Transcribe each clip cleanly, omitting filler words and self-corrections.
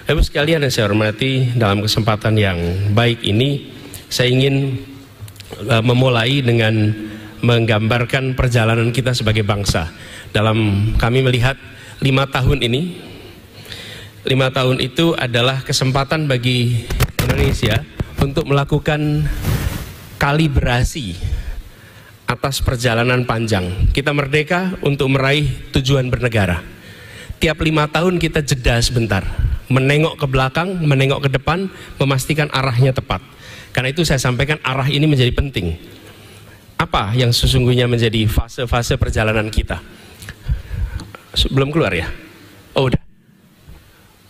Ibu sekalian yang saya hormati, dalam kesempatan yang baik ini saya ingin memulai dengan menggambarkan perjalanan kita sebagai bangsa. Dalam kami melihat 5 tahun ini, 5 tahun itu adalah kesempatan bagi Indonesia untuk melakukan kalibrasi atas perjalanan panjang. Kita merdeka untuk meraih tujuan bernegara. Tiap 5 tahun kita jeda sebentar, menengok ke belakang, menengok ke depan, memastikan arahnya tepat. Karena itu saya sampaikan arah ini menjadi penting. Apa yang sesungguhnya menjadi fase-fase perjalanan kita? Belum keluar ya? Oh udah.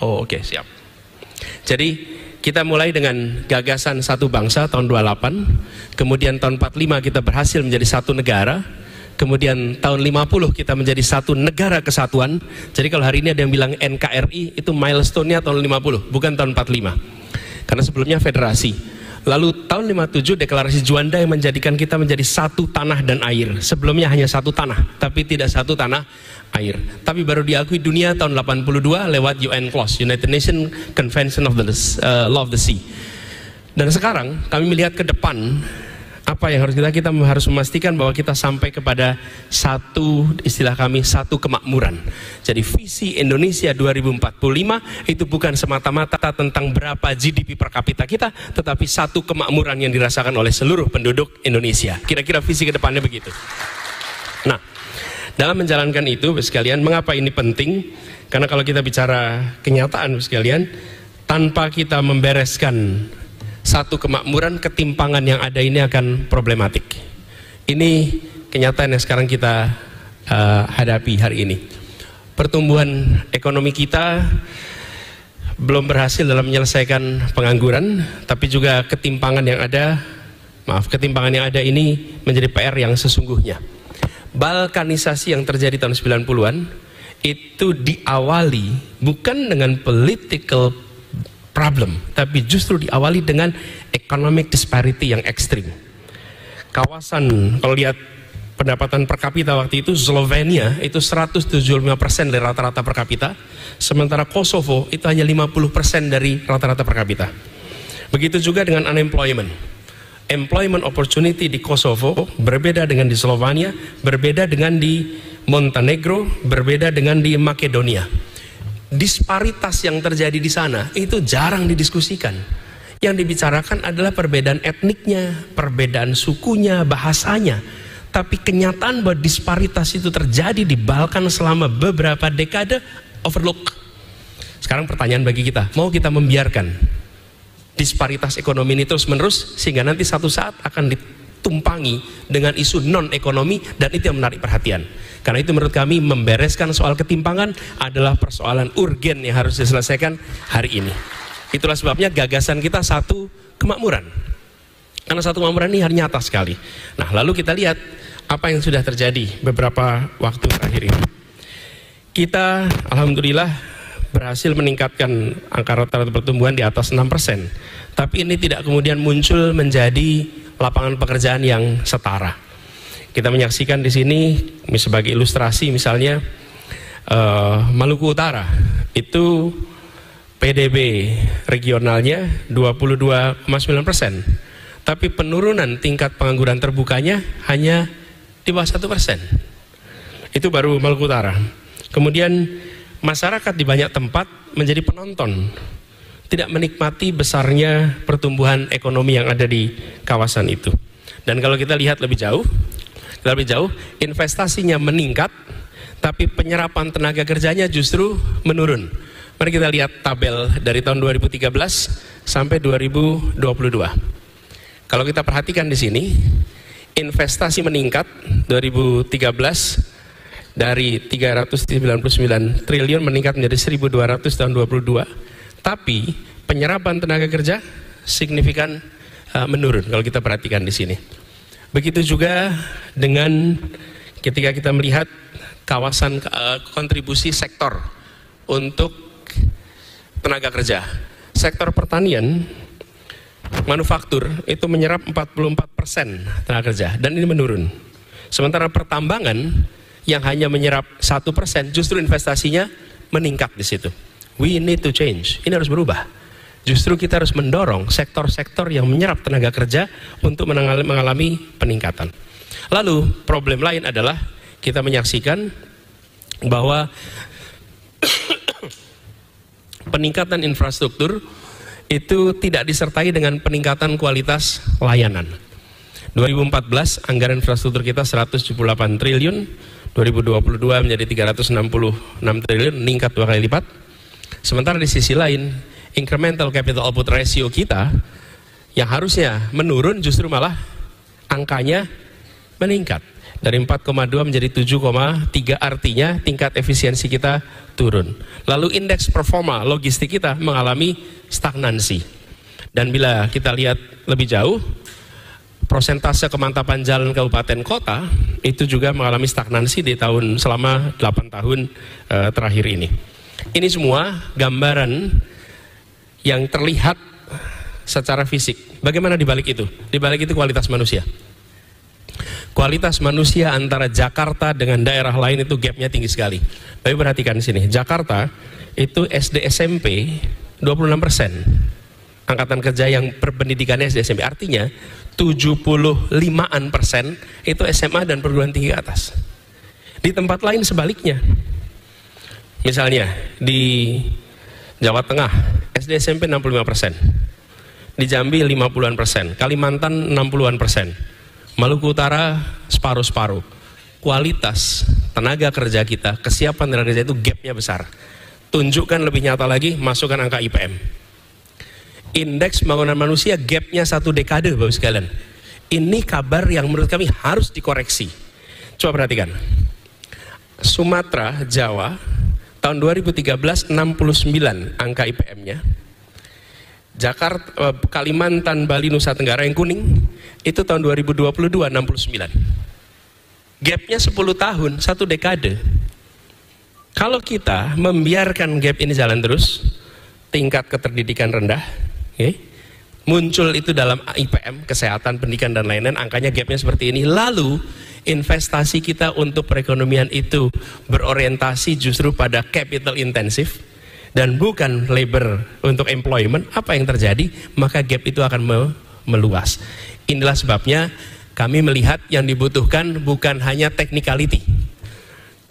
Oh oke, siap. Jadi kita mulai dengan gagasan satu bangsa tahun 28, kemudian tahun 45 kita berhasil menjadi satu negara, kemudian tahun 50 kita menjadi satu negara kesatuan. Jadi kalau hari ini ada yang bilang NKRI, itu milestone-nya tahun 50, bukan tahun 45. Karena sebelumnya federasi. Lalu tahun 57 deklarasi Juanda yang menjadikan kita menjadi satu tanah dan air. Sebelumnya hanya satu tanah, tapi tidak satu tanah air. Tapi baru diakui dunia tahun 82 lewat UN Clause, United Nations Convention of the Law of the Sea. Dan sekarang kami melihat ke depan, apa yang harus kita harus memastikan bahwa kita sampai kepada satu, istilah kami, satu kemakmuran. Jadi visi Indonesia 2045 itu bukan semata-mata tentang berapa GDP per kapita kita, tetapi satu kemakmuran yang dirasakan oleh seluruh penduduk Indonesia. Kira-kira visi ke depannya begitu. Nah, dalam menjalankan itu, sekalian, mengapa ini penting? Karena kalau kita bicara kenyataan, sekalian, tanpa kita membereskan satu kemakmuran, ketimpangan yang ada ini akan problematik. Ini kenyataan yang sekarang kita hadapi hari ini. Pertumbuhan ekonomi kita belum berhasil dalam menyelesaikan pengangguran, tapi juga ketimpangan yang ada ini menjadi PR yang sesungguhnya. Balkanisasi yang terjadi tahun 90-an itu diawali bukan dengan political problem, tapi justru diawali dengan economic disparity yang ekstrim. Kawasan, kalau lihat pendapatan per kapita waktu itu, Slovenia itu 175% dari rata-rata per kapita, sementara Kosovo itu hanya 50% dari rata-rata per kapita. Begitu juga dengan unemployment. Employment opportunity di Kosovo berbeda dengan di Slovenia, berbeda dengan di Montenegro, berbeda dengan di Makedonia. Disparitas yang terjadi di sana itu jarang didiskusikan. Yang dibicarakan adalah perbedaan etniknya, perbedaan sukunya, bahasanya. Tapi kenyataan bahwa disparitas itu terjadi di Balkan selama beberapa dekade overlook. Sekarang pertanyaan bagi kita, mau kita membiarkan disparitas ekonomi ini terus menerus sehingga nanti satu saat akan ditumpangi dengan isu non ekonomi, dan itu yang menarik perhatian. Karena itu menurut kami membereskan soal ketimpangan adalah persoalan urgen yang harus diselesaikan hari ini. Itulah sebabnya gagasan kita satu kemakmuran. Karena satu kemakmuran ini hari nyata sekali. Nah, lalu kita lihat apa yang sudah terjadi beberapa waktu terakhir ini. Kita alhamdulillah berhasil meningkatkan angka rata-rata pertumbuhan di atas 6%. Tapi ini tidak kemudian muncul menjadi lapangan pekerjaan yang setara. Kita menyaksikan di sini sebagai ilustrasi, misalnya Maluku Utara itu PDB regionalnya 22,9%, tapi penurunan tingkat pengangguran terbukanya hanya di bawah 1%. Itu baru Maluku Utara. Kemudian masyarakat di banyak tempat menjadi penonton, tidak menikmati besarnya pertumbuhan ekonomi yang ada di kawasan itu. Dan kalau kita lihat lebih jauh, investasinya meningkat, tapi penyerapan tenaga kerjanya justru menurun. Mari kita lihat tabel dari tahun 2013 sampai 2022. Kalau kita perhatikan di sini, investasi meningkat 2013 dari 399 triliun meningkat menjadi 1.200 tahun 2022. Tapi penyerapan tenaga kerja signifikan menurun kalau kita perhatikan di sini. Begitu juga dengan ketika kita melihat kawasan kontribusi sektor untuk tenaga kerja. Sektor pertanian, manufaktur itu menyerap 44% tenaga kerja, dan ini menurun. Sementara pertambangan yang hanya menyerap 1%, justru investasinya meningkat di situ. We need to change. Ini harus berubah. Justru kita harus mendorong sektor-sektor yang menyerap tenaga kerja untuk mengalami peningkatan. Lalu problem lain adalah kita menyaksikan bahwa peningkatan infrastruktur itu tidak disertai dengan peningkatan kualitas layanan. 2014 anggaran infrastruktur kita 178 triliun, 2022 menjadi 366 triliun, meningkat 2 kali lipat. Sementara di sisi lain, incremental capital output ratio kita yang harusnya menurun justru malah angkanya meningkat dari 4,2 menjadi 7,3, artinya tingkat efisiensi kita turun. Lalu indeks performa logistik kita mengalami stagnansi. Dan bila kita lihat lebih jauh, prosentase kemantapan jalan kabupaten kota itu juga mengalami stagnansi di selama 8 tahun terakhir ini. Ini semua gambaran yang terlihat secara fisik. Bagaimana di balik itu? Di balik itu kualitas manusia. Kualitas manusia antara Jakarta dengan daerah lain itu gapnya tinggi sekali. Tapi perhatikan di sini, Jakarta itu SD SMP 26%. Angkatan kerja yang berpendidikannya SD SMP, artinya 75% itu SMA dan perguruan tinggi ke atas. Di tempat lain sebaliknya. Misalnya di Jawa Tengah SD SMP 65%, di Jambi 50-an%, Kalimantan 60-an%, Maluku Utara separuh-separuh. Kualitas tenaga kerja kita, kesiapan tenaga kerja itu gapnya besar. Tunjukkan lebih nyata lagi, masukkan angka IPM. Indeks pembangunan manusia gapnya 1 dekade, Bapak sekalian. Ini kabar yang menurut kami harus dikoreksi. Coba perhatikan. Sumatera, Jawa, tahun 2013 69 angka IPM-nya. Jakarta, Kalimantan, Bali, Nusa Tenggara yang kuning itu tahun 2022 69. Gapnya 10 tahun, 1 dekade. Kalau kita membiarkan gap ini jalan terus, tingkat keterdidikan rendah, muncul itu dalam IPM, kesehatan, pendidikan dan lain-lain, angkanya gapnya seperti ini. Lalu investasi kita untuk perekonomian itu berorientasi justru pada capital intensif dan bukan labor untuk employment, apa yang terjadi? Maka gap itu akan meluas. Inilah sebabnya kami melihat yang dibutuhkan bukan hanya technicality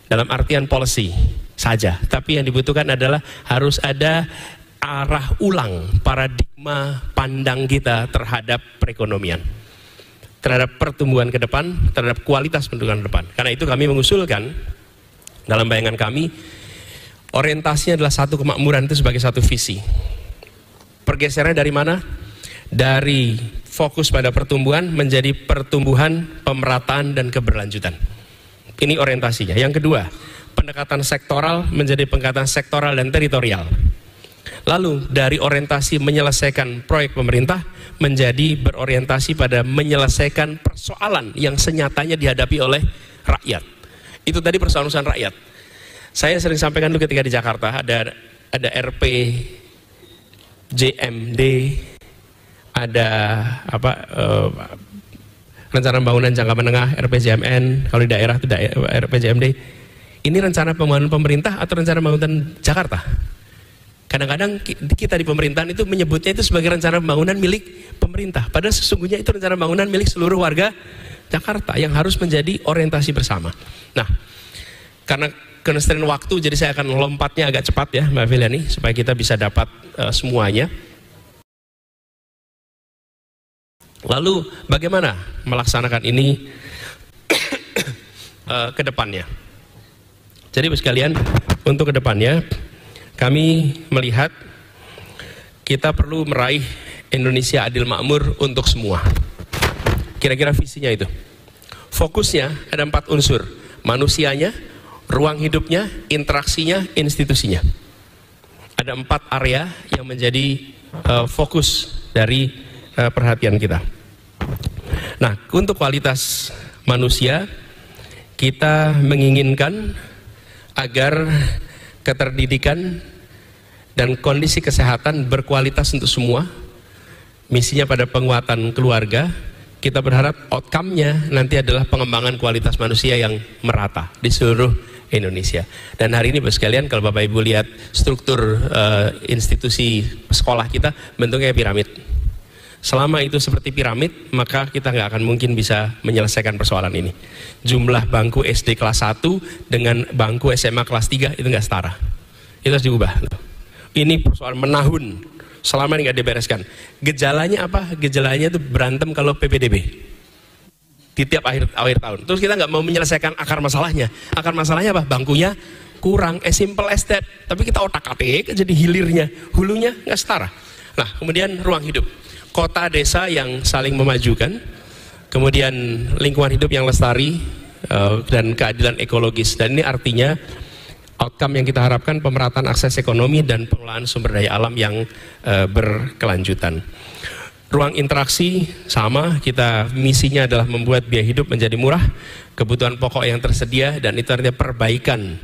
dalam artian policy saja, tapi yang dibutuhkan adalah harus ada arah ulang paradigma pandang kita terhadap perekonomian, terhadap pertumbuhan ke depan, terhadap kualitas pertumbuhan ke depan. Karena itu kami mengusulkan dalam bayangan kami, orientasinya adalah satu kemakmuran itu sebagai satu visi. Pergeserannya dari mana? Dari fokus pada pertumbuhan menjadi pertumbuhan, pemerataan, dan keberlanjutan. Ini orientasinya. Yang kedua, pendekatan sektoral menjadi pendekatan sektoral dan teritorial. Lalu dari orientasi menyelesaikan proyek pemerintah menjadi berorientasi pada menyelesaikan persoalan yang senyatanya dihadapi oleh rakyat. Itu tadi persoalan rakyat. Saya sering sampaikan dulu ketika di Jakarta ada RP JMD, ada rencana pembangunan jangka menengah RPJMN, kalau di daerah itu RPJMD. Ini rencana pembangunan pemerintah atau rencana pembangunan Jakarta? Kadang-kadang kita di pemerintahan itu menyebutnya itu sebagai rencana pembangunan milik pemerintah, padahal sesungguhnya itu rencana pembangunan milik seluruh warga Jakarta yang harus menjadi orientasi bersama. Nah, karena constraint waktu, jadi saya akan lompatnya agak cepat ya Mbak Filiani, supaya kita bisa dapat semuanya. Lalu bagaimana melaksanakan ini ke depannya? Jadi sekalian, untuk ke depannya kami melihat kita perlu meraih Indonesia adil makmur untuk semua. Kira-kira visinya itu. Fokusnya ada 4 unsur: manusianya, ruang hidupnya, interaksinya, institusinya. Ada 4 area yang menjadi fokus dari perhatian kita. Nah, untuk kualitas manusia, kita menginginkan agar keterdidikan dan kondisi kesehatan berkualitas untuk semua. Misinya pada penguatan keluarga. Kita berharap outcome-nya nanti adalah pengembangan kualitas manusia yang merata di seluruh Indonesia. Dan hari ini Bapak sekalian, kalau Bapak Ibu lihat struktur institusi sekolah kita, bentuknya piramid. Selama itu seperti piramid, maka kita nggak akan mungkin bisa menyelesaikan persoalan ini. Jumlah bangku SD kelas 1 dengan bangku SMA kelas 3 itu nggak setara. Itu harus diubah. Ini persoalan menahun, selama ini nggak dibereskan. Gejalanya apa? Gejalanya itu berantem kalau PPDB. Di tiap akhir tahun. Terus kita nggak mau menyelesaikan akar masalahnya. Akar masalahnya apa? Bangkunya kurang, as simple as that. Tapi kita otak-atik jadi hilirnya, hulunya nggak setara. Nah, kemudian ruang hidup. Kota desa yang saling memajukan, kemudian lingkungan hidup yang lestari, dan keadilan ekologis. Dan ini artinya outcome yang kita harapkan pemerataan akses ekonomi dan pengelolaan sumber daya alam yang berkelanjutan. Ruang interaksi sama, kita misinya adalah membuat biaya hidup menjadi murah, kebutuhan pokok yang tersedia, dan itu artinya perbaikan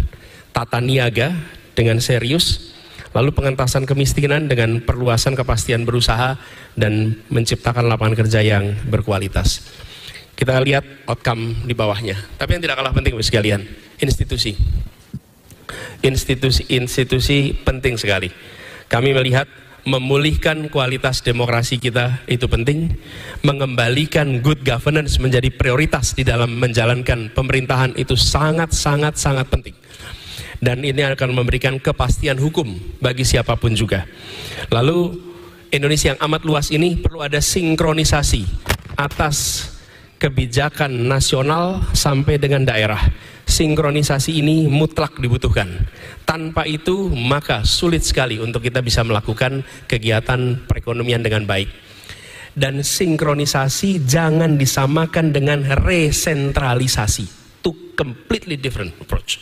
tata niaga dengan serius. Lalu pengentasan kemiskinan dengan perluasan kepastian berusaha dan menciptakan lapangan kerja yang berkualitas. Kita lihat outcome di bawahnya. Tapi yang tidak kalah penting Bapak sekalian, institusi. Institusi penting sekali. Kami melihat memulihkan kualitas demokrasi kita itu penting, mengembalikan good governance menjadi prioritas di dalam menjalankan pemerintahan itu sangat penting. Dan ini akan memberikan kepastian hukum bagi siapapun juga. Lalu Indonesia yang amat luas ini perlu ada sinkronisasi atas kebijakan nasional sampai dengan daerah. Sinkronisasi ini mutlak dibutuhkan. Tanpa itu maka sulit sekali untuk kita bisa melakukan kegiatan perekonomian dengan baik. Dan sinkronisasi jangan disamakan dengan resentralisasi. Two completely different approach.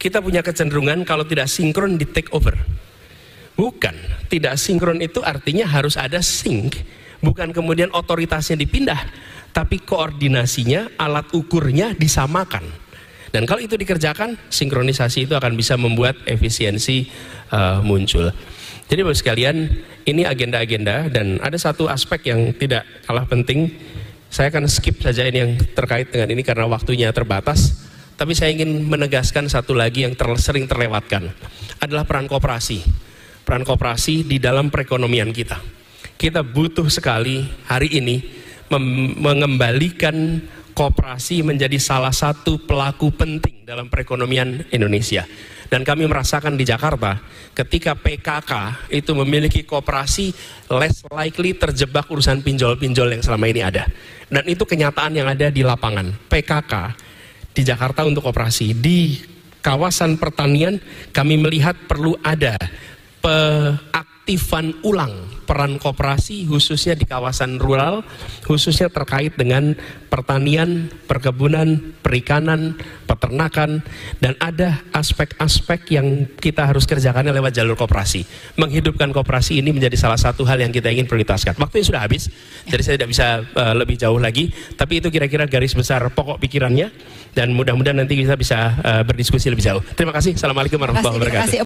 Kita punya kecenderungan kalau tidak sinkron di take over. Bukan, tidak sinkron itu artinya harus ada sync. Bukan kemudian otoritasnya dipindah, tapi koordinasinya, alat ukurnya disamakan. Dan kalau itu dikerjakan, sinkronisasi itu akan bisa membuat efisiensi muncul. Jadi Bapak sekalian, ini agenda-agenda, dan ada satu aspek yang tidak kalah penting. Saya akan skip saja ini yang terkait dengan ini karena waktunya terbatas. Tapi saya ingin menegaskan satu lagi yang sering terlewatkan, adalah peran koperasi. Peran koperasi di dalam perekonomian kita. Kita butuh sekali hari ini mengembalikan koperasi menjadi salah satu pelaku penting dalam perekonomian Indonesia. Dan kami merasakan di Jakarta, ketika PKK itu memiliki koperasi, less likely terjebak urusan pinjol-pinjol yang selama ini ada. Dan itu kenyataan yang ada di lapangan. PKK di Jakarta untuk koperasi. Di kawasan pertanian kami melihat perlu ada peaktifan ulang peran koperasi khususnya di kawasan rural, khususnya terkait dengan pertanian, perkebunan, perikanan, peternakan, dan ada aspek-aspek yang kita harus kerjakannya lewat jalur koperasi. Menghidupkan koperasi ini menjadi salah satu hal yang kita ingin prioritaskan. Waktunya sudah habis, jadi saya tidak bisa lebih jauh lagi, tapi itu kira-kira garis besar pokok pikirannya, dan mudah-mudahan nanti kita bisa berdiskusi lebih jauh. Terima kasih. Assalamualaikum warahmatullahi wabarakatuh.